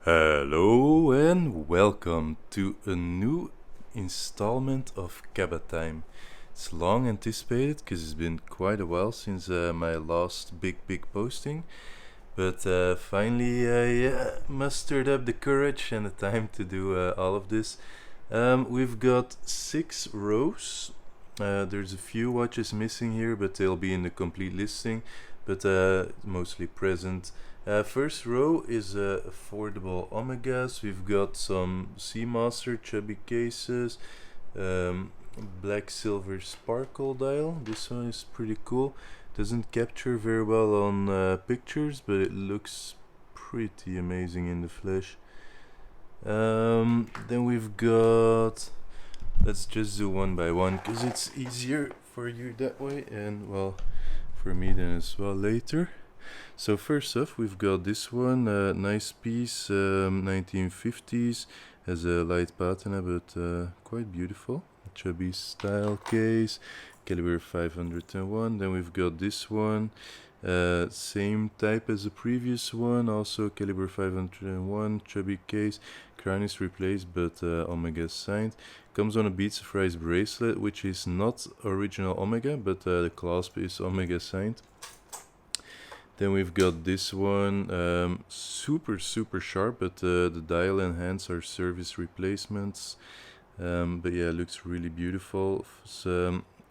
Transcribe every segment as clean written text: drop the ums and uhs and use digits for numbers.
Hello and welcome to a new installment of KABATIME. It's long anticipated because it's been quite a while since my last big posting, but finally I mustered up the courage and the time to do all of this. We've got 6 rows. There's a few watches missing here, but they'll be in the complete listing, but mostly present. First row is affordable Omegas. We've got some Seamaster chubby cases, um, black silver sparkle dial. This one is pretty cool. Doesn't capture very well on pictures, but it looks pretty amazing in the flesh. Then we've got, let's just do one by one because it's easier for you that way, and well, for me then as well later. So first off, we've got this one, nice piece, 1950s, has a light patina but quite beautiful. Chubby style case, caliber 501. Then we've got this one, same type as the previous one, also caliber 501, chubby case. Crown is replaced but Omega signed. Comes on a Beats of Rice bracelet, which is not original Omega, but the clasp is Omega signed. Then we've got this one, super sharp, but the dial and hands are service replacements. But yeah, it looks really beautiful. It's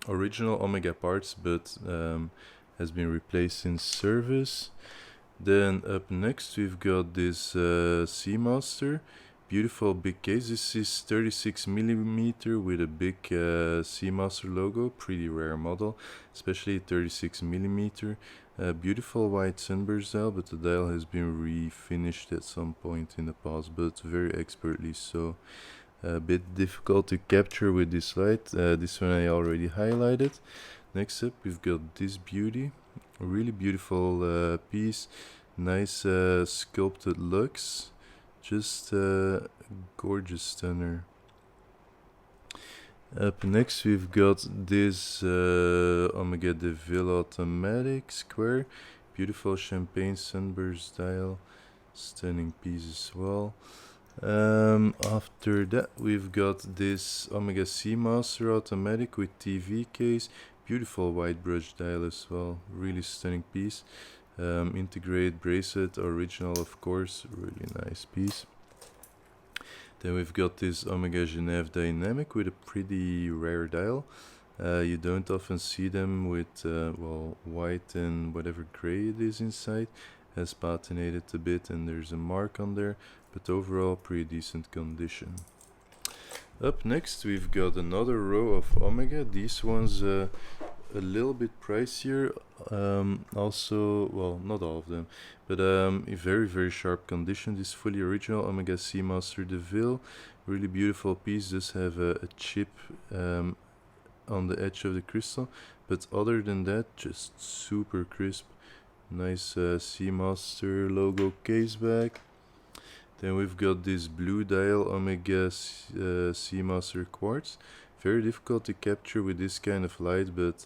original Omega parts, but has been replaced in service. Then up next we've got this Seamaster. Beautiful big case. This is 36mm with a big Seamaster logo. Pretty rare model, especially 36mm. Beautiful white sunburst dial, but the dial has been refinished at some point in the past, but very expertly so. A bit difficult to capture with this light. This one I already highlighted. Next up we've got this beauty. A really beautiful piece. Nice sculpted looks. Just gorgeous stunner. Up next we've got this Omega DeVille automatic square. Beautiful champagne sunburst dial. Stunning piece as well. After that we've got this Omega Seamaster automatic with TV case. Beautiful white brush dial as well. Really stunning piece. Integrated bracelet, original of course. Really nice piece. Then we've got this Omega Genève Dynamic with a pretty rare dial. You don't often see them with well, white and whatever gray it is inside. Has patinated a bit and there's a mark on there, but overall pretty decent condition. Up next we've got another row of Omega. These ones a little bit pricier. Also, well, not all of them, but in very sharp condition. This fully original Omega Seamaster DeVille. Really beautiful piece. Does have a chip on the edge of the crystal, but other than that, just super crisp. Nice Seamaster logo case back. Then we've got this blue dial Omega Seamaster quartz. Very difficult to capture with this kind of light, but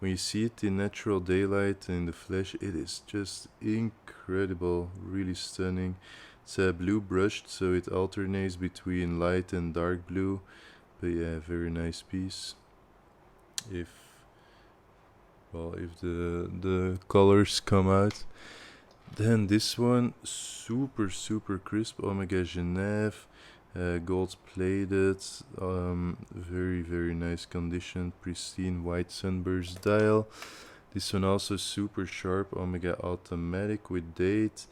when you see it in natural daylight and in the flesh, it is just incredible, really stunning. It's blue brushed, so it alternates between light and dark blue, but yeah, very nice piece. If the colors come out. Then this one, super crisp Omega Genève, gold plated, very nice condition, pristine white sunburst dial. This one also super sharp Omega automatic with date.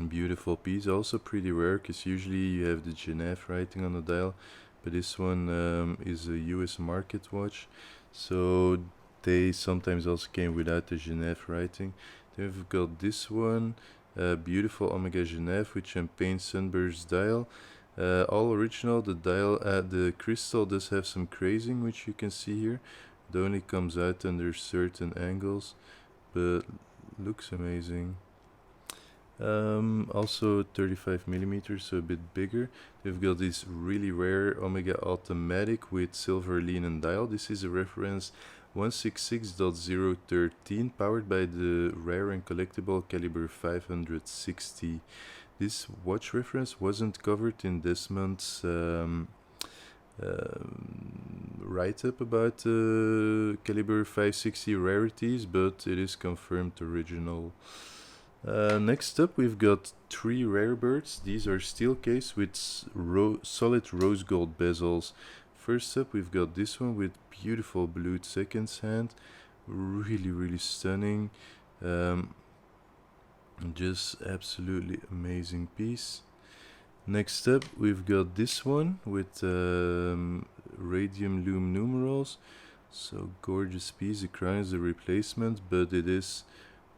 Beautiful piece, also pretty rare because usually you have the Genève writing on the dial, but this one is a US market watch, so they sometimes also came without the Genève writing. Then we've got this one, beautiful Omega Genève with champagne sunburst dial. All original. The dial, the crystal does have some crazing, which you can see here. It only comes out under certain angles, but looks amazing. Also 35mm, so a bit bigger. We've got this really rare Omega automatic with silver linen dial. This is a reference 166.013, powered by the rare and collectible caliber 560. This watch reference wasn't covered in this month's write-up about caliber 560 rarities, but it is confirmed original. Next up, we've got 3 rare birds. These are steel case with solid rose gold bezels. First up, we've got this one with beautiful blued seconds hand. Really stunning. Just absolutely amazing piece. Next up, we've got this one with radium lume numerals. So gorgeous piece. The crown is a replacement, but it is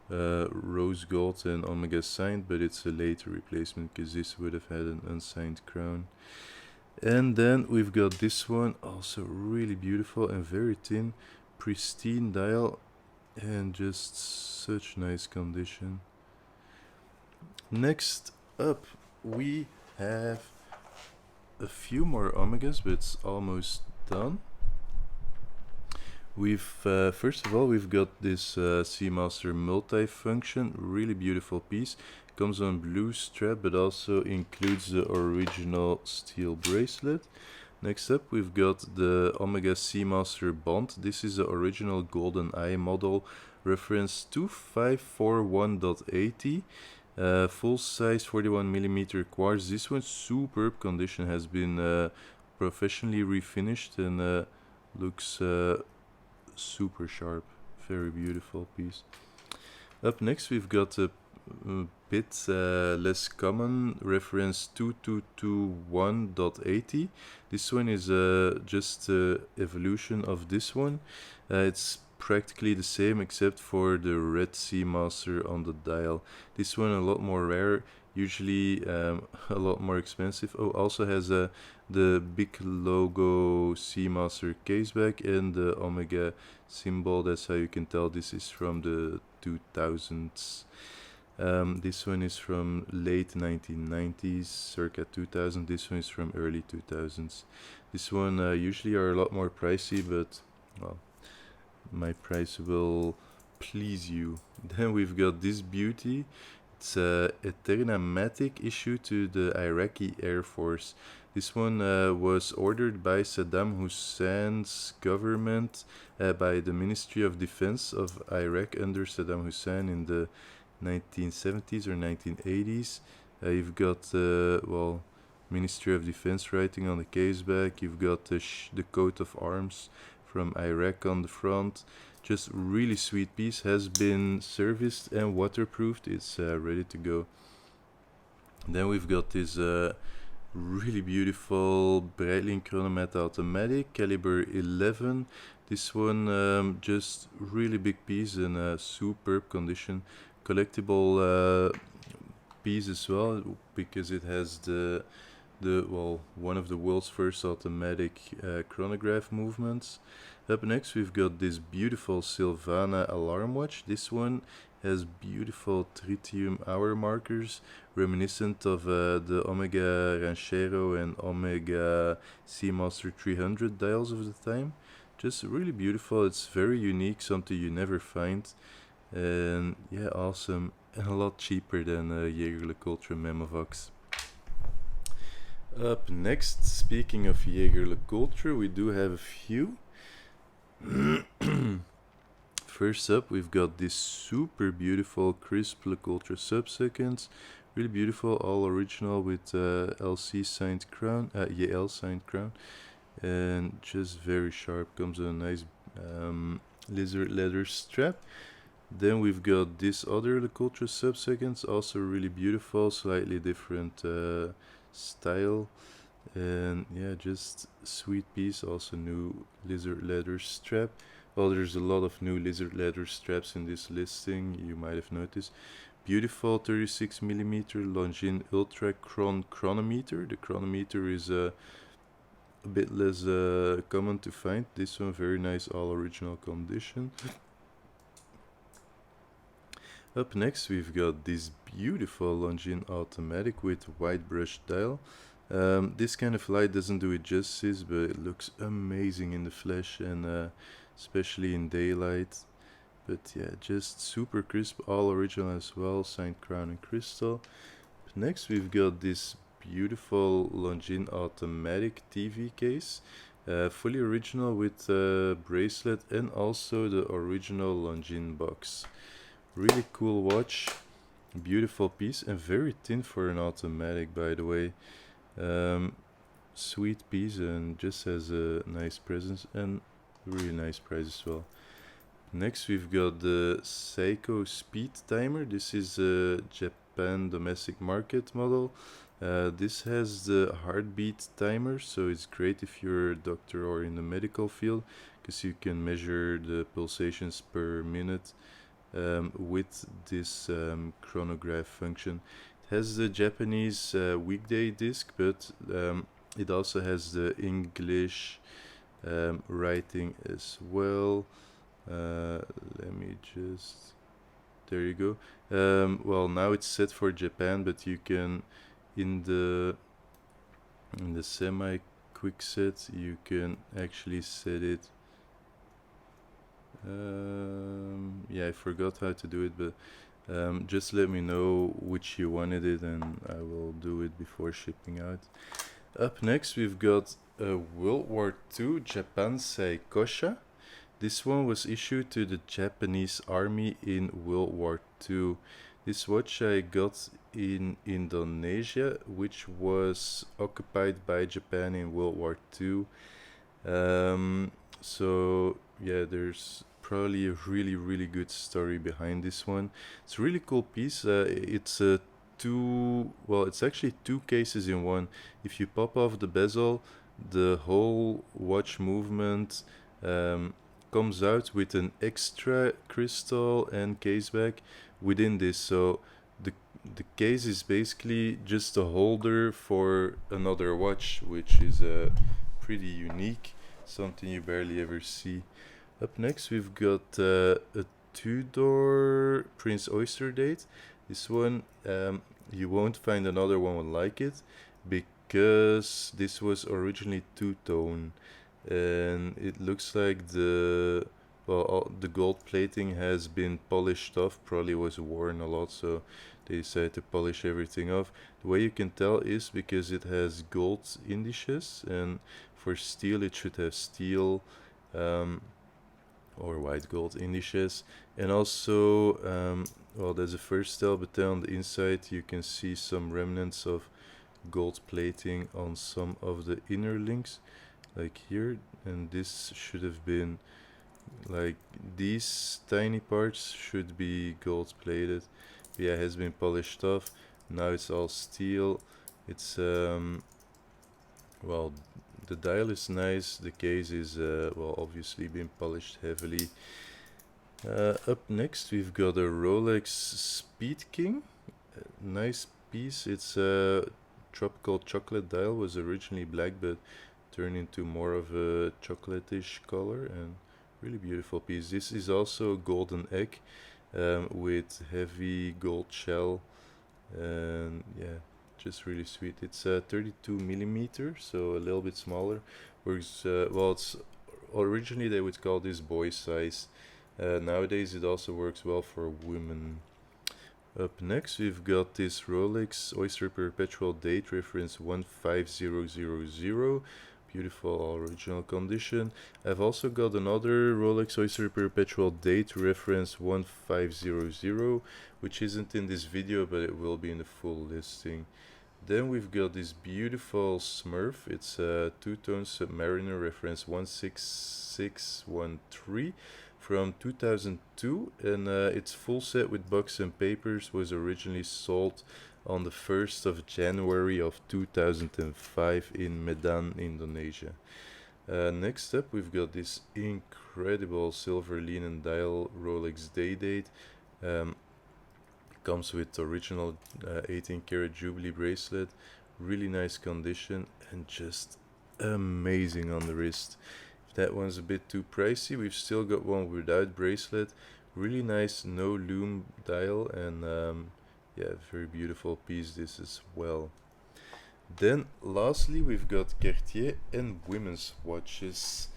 rose gold and omega signed, but it's a later replacement because this would have had an unsigned crown. And then we've got this one, also really beautiful and very thin, pristine dial, and just such nice condition. Next up, we have a few more omegas, but it's almost done. We've first of all, we've got this Seamaster multi-function, really beautiful piece. Comes on blue strap, but also includes the original steel bracelet. Next up, we've got the Omega Seamaster Bond. This is the original GoldenEye model, reference 2541.80. Full size 41mm quartz. This one's superb condition, has been professionally refinished and looks super sharp. Very beautiful piece. Up next, we've got a bit less common, reference 2221.80. This one is just evolution of this one. It's practically the same except for the red Seamaster on the dial. This one a lot more rare, usually a lot more expensive. Oh, also has the big logo Seamaster caseback and the Omega symbol. That's how you can tell this is from the 2000s. This one is from late 1990s, circa 2000. This one is from early 2000s. This one usually are a lot more pricey, but well, my price will please you. Then we've got this beauty. It's a Eterna Matic issued to the Iraqi Air Force. This one was ordered by Saddam Hussein's government, by the Ministry of Defense of Iraq under Saddam Hussein in the 1970s or 1980s. You've got well, Ministry of Defense writing on the case back. You've got the coat of arms from Iraq on the front. Just really sweet piece. Has been serviced and waterproofed. It's ready to go. Then we've got this really beautiful Breitling chronometer automatic, caliber 11. This one just really big piece in a superb condition. Collectible piece as well, because it has the well, one of the world's first automatic chronograph movements. Up next, we've got this beautiful Silvana alarm watch. This one has beautiful tritium hour markers, reminiscent of the Omega Ranchero and Omega Seamaster 300 dials of the time. Just really beautiful. It's very unique, something you never find. And yeah, awesome. And a lot cheaper than Jaeger-LeCoultre Memovox. Up next, speaking of Jaeger-LeCoultre, we do have a few. First up, we've got this super beautiful crisp LeCoultre sub-seconds. Really beautiful, all original with LC signed crown, YL signed crown. And just very sharp, comes with a nice lizard leather strap. Then we've got this other LeCoultre sub-seconds, also really beautiful, slightly different style. And yeah, just sweet piece. Also new lizard leather strap. Well, there's a lot of new lizard leather straps in this listing, you might have noticed. Beautiful 36mm Longines Ultra chronometer. The chronometer is a bit less common to find. This one very nice, all original condition. Up next, we've got this beautiful Longines automatic with white brush dial. This kind of light doesn't do it justice, but it looks amazing in the flesh, and especially in daylight. But yeah, just super crisp, all original as well, signed crown and crystal. Next we've got this beautiful Longines automatic TV case, fully original with bracelet and also the original Longines box. Really cool watch, beautiful piece and very thin for an automatic, by the way. Sweet piece and just has a nice presence and really nice price as well. Next we've got the Seiko speed timer. This is a Japan domestic market model. This has the heartbeat timer, so it's great if you're a doctor or in the medical field, because you can measure the pulsations per minute with this chronograph function. It has the Japanese weekday disc, but it also has the English writing as well. Let me just, there you go. Well, now it's set for Japan, but you can in the semi quick set you can actually set it. Yeah, I forgot how to do it, but just let me know which you wanted it and I will do it before shipping out. Up next we've got a World War II Japan Seikosha. This one was issued to the Japanese army in World War II. This watch I got in Indonesia, which was occupied by Japan in World War II. So yeah, there's probably a really good story behind this one. It's a really cool piece. It's a it's actually two cases in one. If you pop off the bezel, the whole watch movement comes out with an extra crystal and case back within this. So the case is basically just a holder for another watch, which is pretty unique, something you barely ever see. Up next we've got a Tudor Prince Oyster date. This one you won't find another one like it, because this was originally two-tone and it looks like the gold plating has been polished off, probably was worn a lot, so they decided to polish everything off. The way you can tell is because it has gold indices, and for steel it should have steel or white gold indices. And also there's a first tell, but then on the inside you can see some remnants of gold plating on some of the inner links, like here, and this should have been, like, these tiny parts should be gold plated. But yeah, it has been polished off. Now it's all steel. It's well, the dial is nice, the case is obviously been polished heavily. Up next we've got a Rolex Speed King. Nice piece. It's a tropical chocolate dial, was originally black but turned into more of a chocolate-ish color, and really beautiful piece. This is also a golden egg with heavy gold shell, and yeah, just really sweet. It's 32 millimeter, so a little bit smaller. Works it's originally they would call this boy size. Nowadays it also works well for women. Up next we've got this Rolex Oyster Perpetual Date reference 15000. Beautiful original condition. I've also got another Rolex Oyster Perpetual Date reference 1500, which isn't in this video but it will be in the full listing. Then we've got this beautiful Smurf. It's a two-tone Submariner reference 16613 from 2002, and its full set with box and papers was originally sold on the 1st of January of 2005 in Medan, Indonesia. Next up we've got this incredible silver linen dial Rolex Day Date. Comes with original 18 karat Jubilee bracelet, really nice condition and just amazing on the wrist. If that one's a bit too pricey, we've still got one without bracelet, really nice no lume dial, and yeah, very beautiful piece this as well. Then lastly we've got Cartier and women's watches.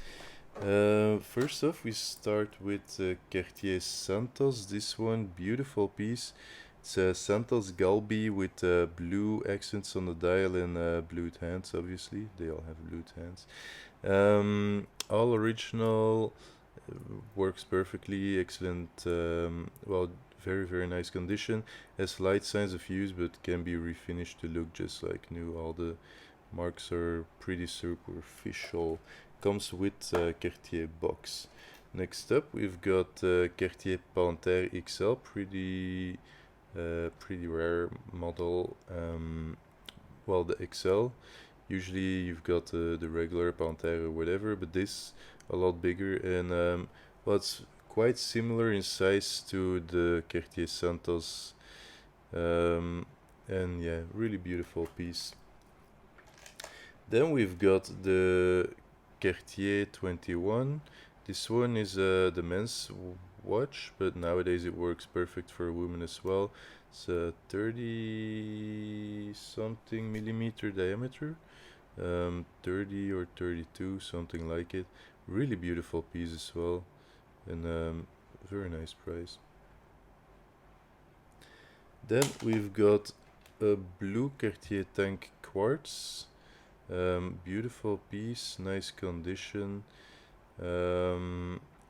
First off, we start with Cartier Santos. This one, beautiful piece. It's a Santos Galbi with blue accents on the dial and blued hands, obviously. They all have blued hands. All original, works perfectly, excellent, well, very, very nice condition. Has light signs of use, but can be refinished to look just like new. All the marks are pretty superficial. Comes with Cartier box. Next up, we've got Cartier Panthère XL, pretty rare model. Well, the XL. Usually you've got the regular Panthère or whatever, but this a lot bigger and well, it's quite similar in size to the Cartier Santos. And yeah, really beautiful piece. Then we've got the Cartier 21. This one is the men's watch, but nowadays it works perfect for women as well. It's a 30 something millimeter diameter, 30 or 32, something like it. Really beautiful piece as well, and very nice price. Then we've got a blue Cartier tank quartz. Beautiful piece, nice condition,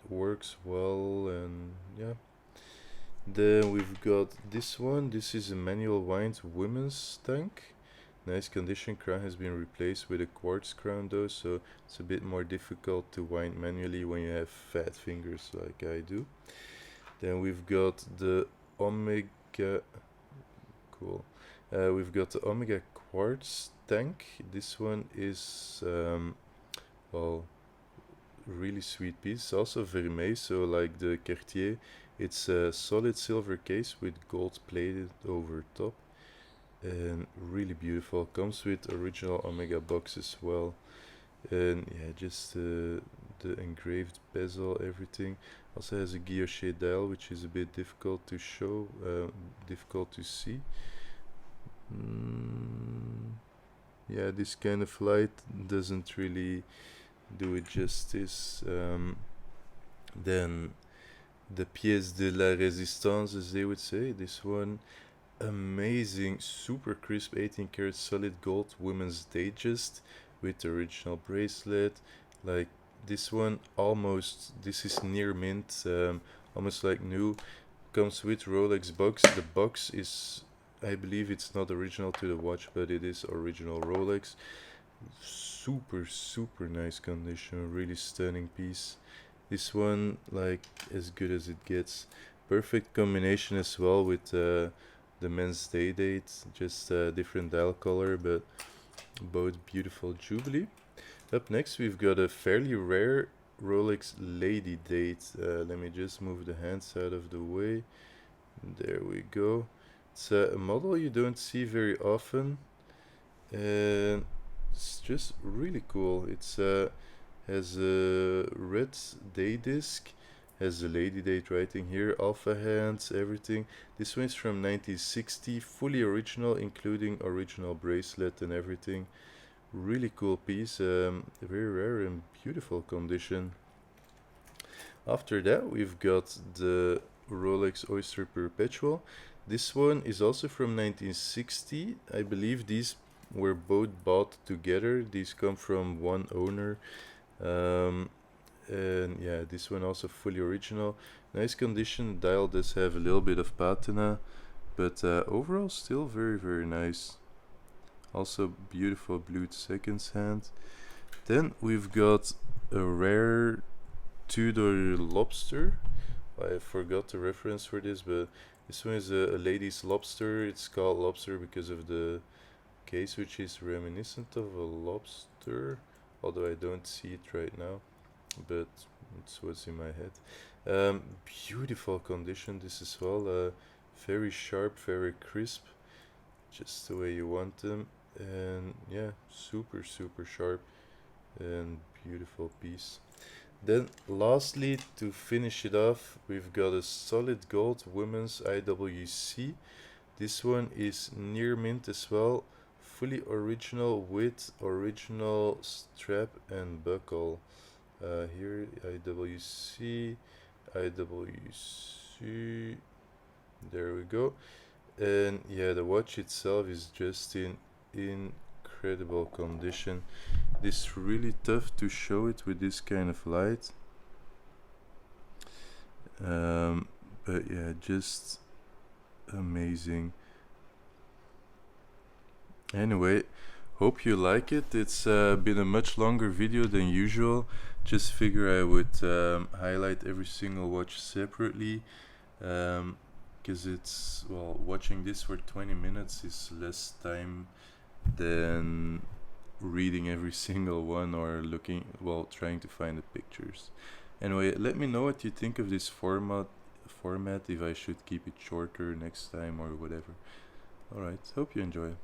works well, and yeah. Then we've got this one. This is a manual wind women's tank. Nice condition. Crown has been replaced with a quartz crown though, so it's a bit more difficult to wind manually when you have fat fingers like I do. Then we've got the Omega. Cool. We've got the Omega quartz tank. This one is well, really sweet piece. Also vermeil, so like the Cartier, it's a solid silver case with gold plated over top, and really beautiful. Comes with original Omega box as well, and yeah, just the engraved bezel, everything. Also has a guilloche dial, which is a bit difficult to show, difficult to see. Yeah, this kind of light doesn't really do it justice. Then the pièce de la résistance, as they would say. This one, amazing, super crisp 18 karat solid gold women's Datejust with the original bracelet. Like this one, almost, this is near mint, almost like new. Comes with Rolex box. The box is, I believe it's not original to the watch, but it is original Rolex. Super, super nice condition, really stunning piece. This one, like, as good as it gets. Perfect combination as well with the men's day date, just a different dial color, but both beautiful Jubilee. Up next, we've got a fairly rare Rolex Lady Date. Let me just move the hands out of the way. There we go. It's a model you don't see very often, and it's just really cool. It's has a red day disc, has the lady date writing here, alpha hands, everything. This one is from 1960, fully original, including original bracelet and everything. Really cool piece, very rare and beautiful condition. After that, we've got the Rolex Oyster Perpetual. This one is also from 1960. I believe these were both bought together. These come from one owner. And yeah, this one also fully original. Nice condition. Dial does have a little bit of patina, but overall still very, very nice. Also beautiful blued seconds hand. Then we've got a rare Tudor lobster. I forgot the reference for this, but this one is a lady's lobster. It's called lobster because of the case, which is reminiscent of a lobster, although I don't see it right now, but it's what's in my head. Beautiful condition this as well, very sharp, very crisp, just the way you want them, and yeah, super, super sharp and beautiful piece. Then lastly, to finish it off, we've got a solid gold women's IWC. This one is near mint as well, fully original with original strap and buckle. here IWC, IWC, there we go. And yeah, the watch itself is just in incredible condition. It's really tough to show it with this kind of light, but yeah, just amazing. Anyway, hope you like it. It's been a much longer video than usual. Just figure I would highlight every single watch separately, because it's, well, watching this for 20 minutes is less time than reading every single one or looking, well, trying to find the pictures. Anyway, let me know what you think of this format, if I should keep it shorter next time or whatever. Alright, hope you enjoy.